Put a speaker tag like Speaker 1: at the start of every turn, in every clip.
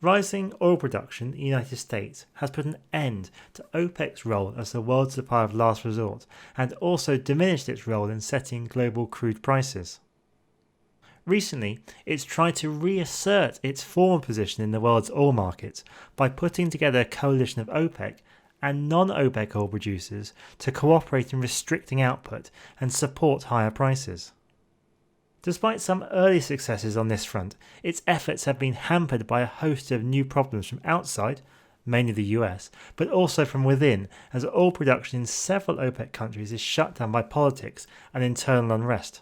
Speaker 1: Rising oil production in the United States has put an end to OPEC's role as the world supplier of last resort and also diminished its role in setting global crude prices. Recently, it's tried to reassert its former position in the world's oil markets by putting together a coalition of OPEC and non-OPEC oil producers to cooperate in restricting output and support higher prices. Despite some early successes on this front, its efforts have been hampered by a host of new problems from outside, mainly the US, but also from within, as oil production in several OPEC countries is shut down by politics and internal unrest.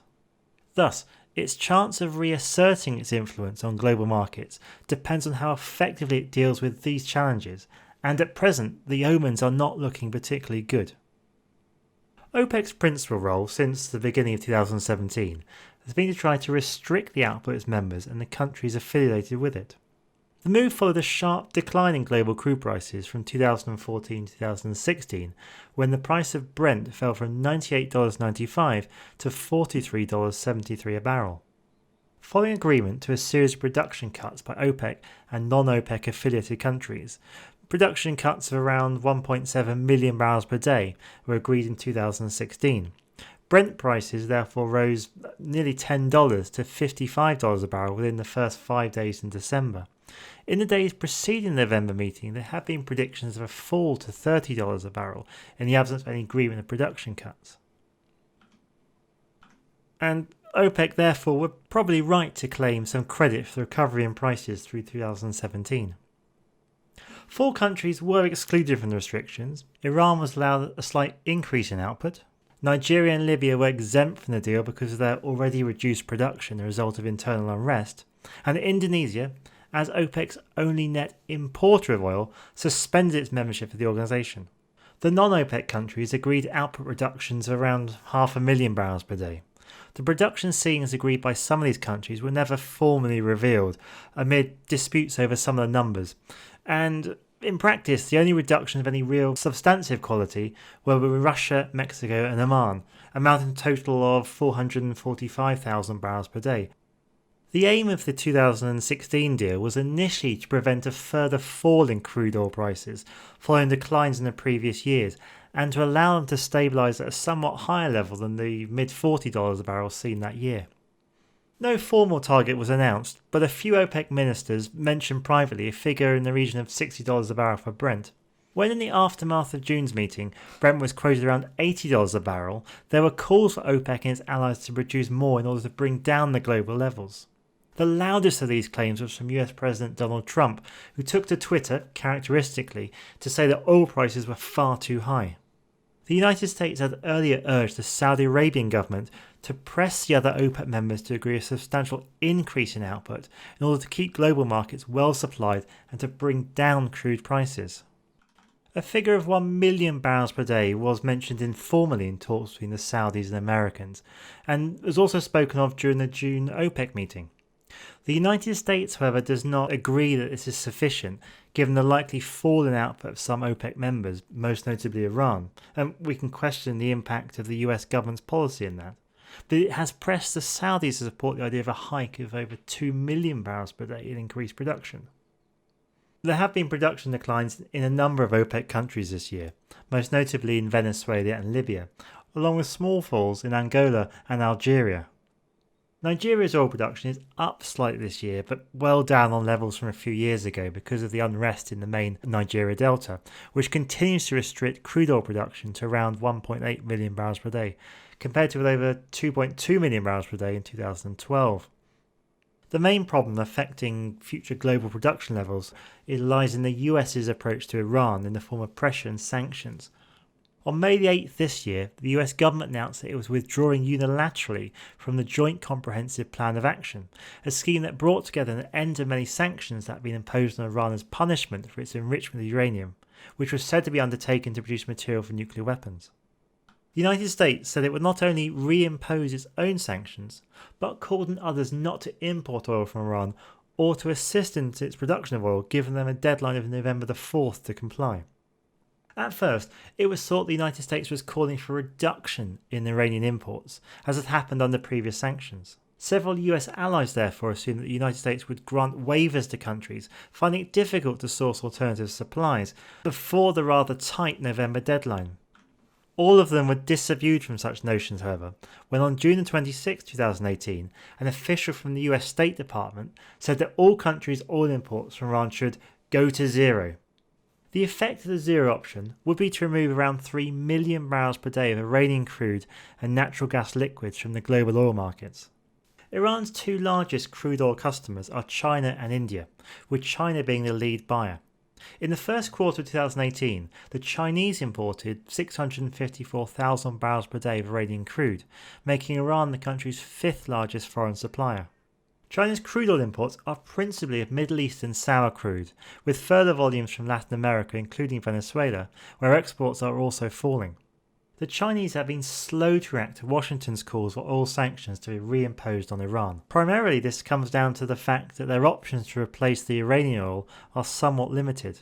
Speaker 1: Thus, its chance of reasserting its influence on global markets depends on how effectively it deals with these challenges, and at present the omens are not looking particularly good. OPEC's principal role since the beginning of 2017 has been to try to restrict the output of its members and the countries affiliated with it. The move followed a sharp decline in global crude prices from 2014 to 2016, when the price of Brent fell from $98.95 to $43.73 a barrel. Following agreement to a series of production cuts by OPEC and non-OPEC affiliated countries, production cuts of around 1.7 million barrels per day were agreed in 2016. Brent prices therefore rose nearly $10 to $55 a barrel within the first 5 days in December. In the days preceding the November meeting, there had been predictions of a fall to $30 a barrel in the absence of any agreement of production cuts. And OPEC therefore were probably right to claim some credit for the recovery in prices through 2017. 4 countries were excluded from the restrictions. Iran was allowed a slight increase in output. Nigeria and Libya were exempt from the deal because of their already reduced production as a result of internal unrest, and Indonesia, as OPEC's only net importer of oil, suspended its membership of the organisation. The non-OPEC countries agreed output reductions of around 500,000 barrels per day. The production ceilings agreed by some of these countries were never formally revealed, amid disputes over some of the numbers, and in practice, the only reductions of any real substantive quality were with Russia, Mexico and Oman, amounting to a total of 445,000 barrels per day. The aim of the 2016 deal was initially to prevent a further fall in crude oil prices following declines in the previous years, and to allow them to stabilise at a somewhat higher level than the mid-$40 a barrel seen that year. No formal target was announced, but a few OPEC ministers mentioned privately a figure in the region of $60 a barrel for Brent. When in the aftermath of June's meeting, Brent was quoted around $80 a barrel, there were calls for OPEC and its allies to produce more in order to bring down the global levels. The loudest of these claims was from US President Donald Trump, who took to Twitter, characteristically, to say that oil prices were far too high. The United States had earlier urged the Saudi Arabian government to press the other OPEC members to agree a substantial increase in output in order to keep global markets well supplied and to bring down crude prices. A figure of 1 million barrels per day was mentioned informally in talks between the Saudis and Americans, and was also spoken of during the June OPEC meeting. The United States, however, does not agree that this is sufficient, given the likely fall in output of some OPEC members, most notably Iran, and we can question the impact of the US government's policy in that. But it has pressed the Saudis to support the idea of a hike of over 2 million barrels per day in increased production. There have been production declines in a number of OPEC countries this year, most notably in Venezuela and Libya, along with small falls in Angola and Algeria. Nigeria's oil production is up slightly this year, but well down on levels from a few years ago because of the unrest in the main Nigeria Delta, which continues to restrict crude oil production to around 1.8 million barrels per day, compared to over 2.2 million barrels per day in 2012. The main problem affecting future global production levels lies in the US's approach to Iran in the form of pressure and sanctions. On May the 8th this year, the US government announced that it was withdrawing unilaterally from the Joint Comprehensive Plan of Action, a scheme that brought together an end to many sanctions that had been imposed on Iran as punishment for its enrichment of uranium, which was said to be undertaken to produce material for nuclear weapons. The United States said it would not only reimpose its own sanctions, but called on others not to import oil from Iran or to assist in its production of oil, giving them a deadline of November the 4th to comply. At first, it was thought the United States was calling for a reduction in Iranian imports, as had happened under previous sanctions. Several US allies therefore assumed that the United States would grant waivers to countries finding it difficult to source alternative supplies before the rather tight November deadline. All of them were disabused from such notions, however, when on June 26, 2018, an official from the US State Department said that all countries' oil imports from Iran should go to zero. The effect of the zero option would be to remove around 3 million barrels per day of Iranian crude and natural gas liquids from the global oil markets. Iran's two largest crude oil customers are China and India, with China being the lead buyer. In the first quarter of 2018, the Chinese imported 654,000 barrels per day of Iranian crude, making Iran the country's fifth largest foreign supplier. China's crude oil imports are principally of Middle Eastern sour crude, with further volumes from Latin America including Venezuela, where exports are also falling. The Chinese have been slow to react to Washington's calls for oil sanctions to be reimposed on Iran. Primarily this comes down to the fact that their options to replace the Iranian oil are somewhat limited.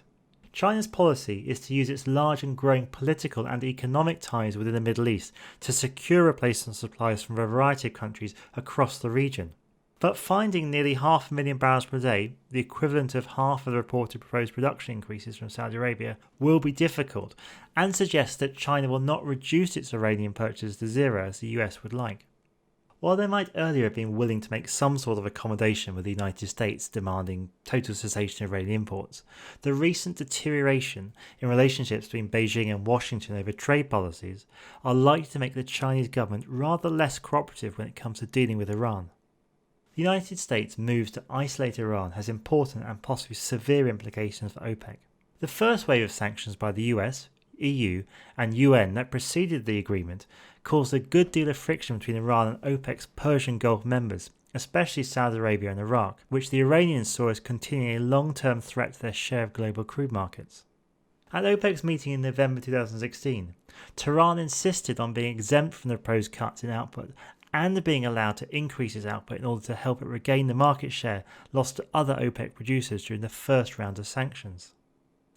Speaker 1: China's policy is to use its large and growing political and economic ties within the Middle East to secure replacement supplies from a variety of countries across the region. But finding nearly 500,000 barrels per day, the equivalent of half of the reported proposed production increases from Saudi Arabia, will be difficult, and suggests that China will not reduce its Iranian purchases to zero as the US would like. While they might earlier have been willing to make some sort of accommodation with the United States demanding total cessation of Iranian imports, the recent deterioration in relationships between Beijing and Washington over trade policies are likely to make the Chinese government rather less cooperative when it comes to dealing with Iran. The United States' moves to isolate Iran has important and possibly severe implications for OPEC. The first wave of sanctions by the US, EU and UN that preceded the agreement caused a good deal of friction between Iran and OPEC's Persian Gulf members, especially Saudi Arabia and Iraq, which the Iranians saw as continuing a long-term threat to their share of global crude markets. At OPEC's meeting in November 2016, Tehran insisted on being exempt from the proposed cuts in output and being allowed to increase its output in order to help it regain the market share lost to other OPEC producers during the first round of sanctions.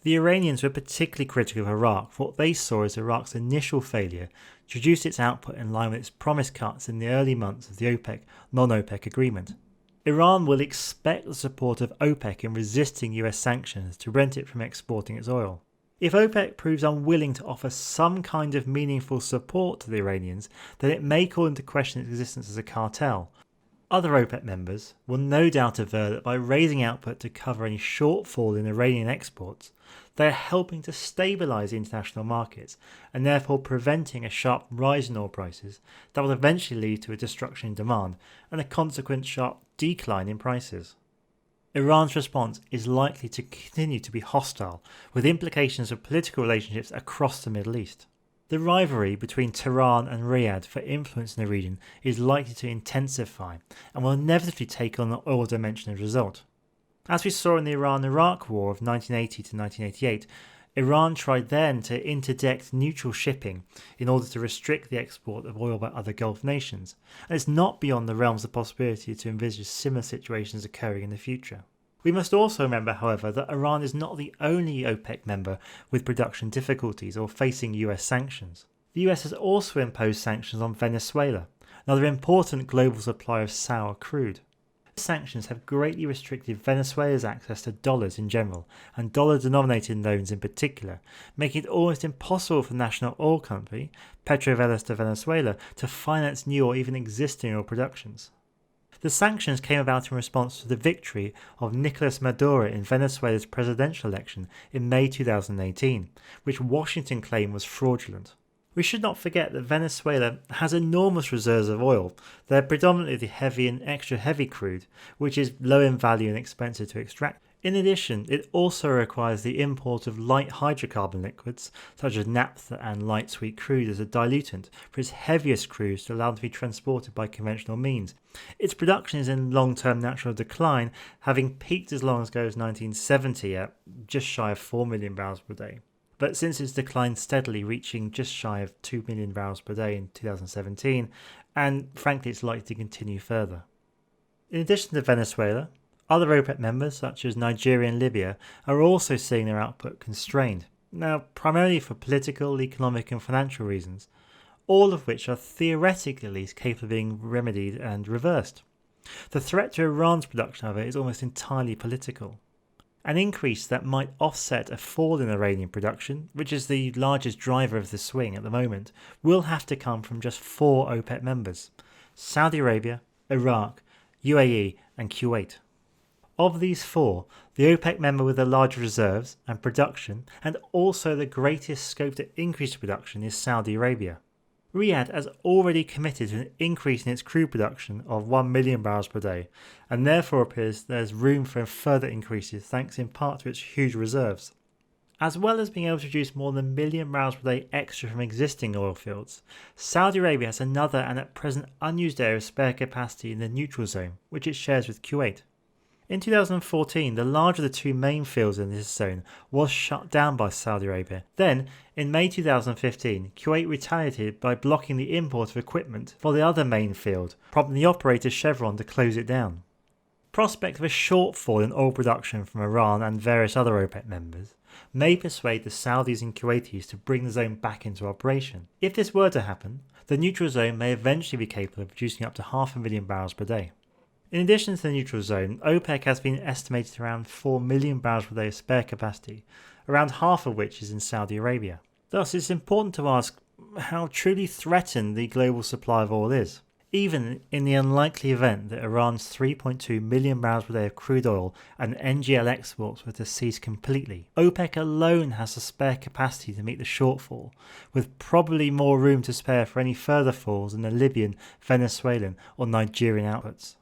Speaker 1: The Iranians were particularly critical of Iraq for what they saw as Iraq's initial failure to reduce its output in line with its promised cuts in the early months of the OPEC non-OPEC agreement. Iran will expect the support of OPEC in resisting US sanctions to prevent it from exporting its oil. If OPEC proves unwilling to offer some kind of meaningful support to the Iranians, then it may call into question its existence as a cartel. Other OPEC members will no doubt aver that by raising output to cover any shortfall in Iranian exports, they are helping to stabilise the international markets and therefore preventing a sharp rise in oil prices that will eventually lead to a destruction in demand and a consequent sharp decline in prices. Iran's response is likely to continue to be hostile, with implications for political relationships across the Middle East. The rivalry between Tehran and Riyadh for influence in the region is likely to intensify and will inevitably take on the oil dimension as a result. As we saw in the Iran-Iraq War of 1980 to 1988, Iran tried then to interdict neutral shipping in order to restrict the export of oil by other Gulf nations, and it's not beyond the realms of possibility to envisage similar situations occurring in the future. We must also remember, however, that Iran is not the only OPEC member with production difficulties or facing US sanctions. The US has also imposed sanctions on Venezuela, another important global supplier of sour crude. Sanctions have greatly restricted Venezuela's access to dollars in general, and dollar-denominated loans in particular, making it almost impossible for the national oil company, Petrovelas de Venezuela, to finance new or even existing oil productions. The sanctions came about in response to the victory of Nicolas Maduro in Venezuela's presidential election in May 2018, which Washington claimed was fraudulent. We should not forget that Venezuela has enormous reserves of oil. They're predominantly the heavy and extra heavy crude, which is low in value and expensive to extract. In addition, it also requires the import of light hydrocarbon liquids, such as naphtha and light sweet crude, as a diluent for its heaviest crudes to allow them to be transported by conventional means. Its production is in long-term natural decline, having peaked as long ago as 1970 at just shy of 4 million barrels per day. But since it's declined steadily, reaching just shy of 2 million barrels per day in 2017, and frankly it's likely to continue further. In addition to Venezuela, other OPEC members such as Nigeria and Libya are also seeing their output constrained, now primarily for political, economic and financial reasons, all of which are theoretically at least capable of being remedied and reversed. The threat to Iran's production of it is almost entirely political. An increase that might offset a fall in Iranian production, which is the largest driver of the swing at the moment, will have to come from just 4 OPEC members: Saudi Arabia, Iraq, UAE and Kuwait. Of these 4, the OPEC member with the largest reserves and production and also the greatest scope to increase production is Saudi Arabia. Riyadh has already committed to an increase in its crude production of 1 million barrels per day, and therefore appears there's room for further increases thanks in part to its huge reserves. As well as being able to produce more than 1 million barrels per day extra from existing oil fields, Saudi Arabia has another and at present unused area of spare capacity in the neutral zone, which it shares with Kuwait. In 2014, the larger of the 2 main fields in this zone was shut down by Saudi Arabia. Then, in May 2015, Kuwait retaliated by blocking the import of equipment for the other main field, prompting the operator Chevron to close it down. Prospect of a shortfall in oil production from Iran and various other OPEC members may persuade the Saudis and Kuwaitis to bring the zone back into operation. If this were to happen, the neutral zone may eventually be capable of producing up to 500,000 barrels per day. In addition to the neutral zone, OPEC has been estimated around 4 million barrels per day of spare capacity, around half of which is in Saudi Arabia. Thus, it's important to ask how truly threatened the global supply of oil is. Even in the unlikely event that Iran's 3.2 million barrels per day of crude oil and NGL exports were to cease completely, OPEC alone has the spare capacity to meet the shortfall, with probably more room to spare for any further falls in the Libyan, Venezuelan or Nigerian outputs.